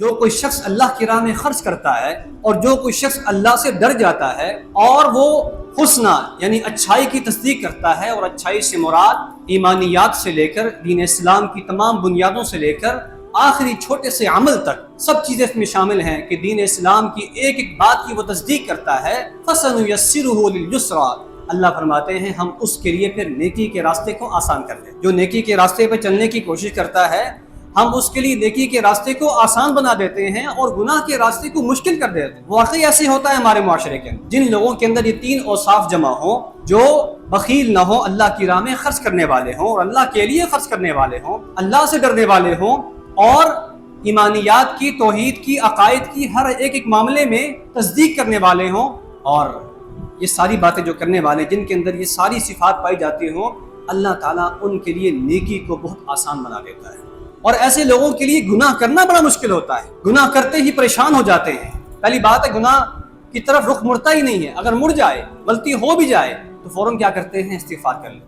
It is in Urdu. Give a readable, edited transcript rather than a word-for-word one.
جو کوئی شخص اللہ کی راہ میں خرچ کرتا ہے اور جو کوئی شخص اللہ سے ڈر جاتا ہے اور وہ حسنہ یعنی اچھائی کی تصدیق کرتا ہے، اور اچھائی سے مراد ایمانیات سے لے کر دین اسلام کی تمام بنیادوں سے لے کر آخری چھوٹے سے عمل تک سب چیزیں اس میں شامل ہیں کہ دین اسلام کی ایک ایک بات کی وہ تصدیق کرتا ہے، فَسَنُيَسِّرُهُ لِلْيُسْرَىٰ، اللہ فرماتے ہیں ہم اس کے لیے پھر نیکی کے راستے کو آسان کر دیں۔ جو نیکی کے راستے پہ چلنے کی کوشش کرتا ہے ہم اس کے لیے نیکی کے راستے کو آسان بنا دیتے ہیں اور گناہ کے راستے کو مشکل کر دیتے ہیں۔ واقعی ایسے ہوتا ہے ہمارے معاشرے کے اندر، جن لوگوں کے اندر یہ تین اوصاف جمع ہوں، جو بخیل نہ ہوں، اللہ کی راہ میں خرچ کرنے والے ہوں اور اللہ کے لیے خرچ کرنے والے ہوں، اللہ سے ڈرنے والے ہوں، اور ایمانیات کی، توحید کی، عقائد کی ہر ایک ایک معاملے میں تصدیق کرنے والے ہوں، اور یہ ساری باتیں جو کرنے والے جن کے اندر یہ ساری صفات پائی جاتی ہوں، اللہ تعالیٰ ان کے لیے نیکی کو بہت آسان بنا دیتا ہے۔ اور ایسے لوگوں کے لیے گناہ کرنا بڑا مشکل ہوتا ہے، گناہ کرتے ہی پریشان ہو جاتے ہیں۔ پہلی بات ہے گناہ کی طرف رخ مڑتا ہی نہیں ہے، اگر مڑ جائے، غلطی ہو بھی جائے تو فوراً کیا کرتے ہیں؟ استغفار کر لیں۔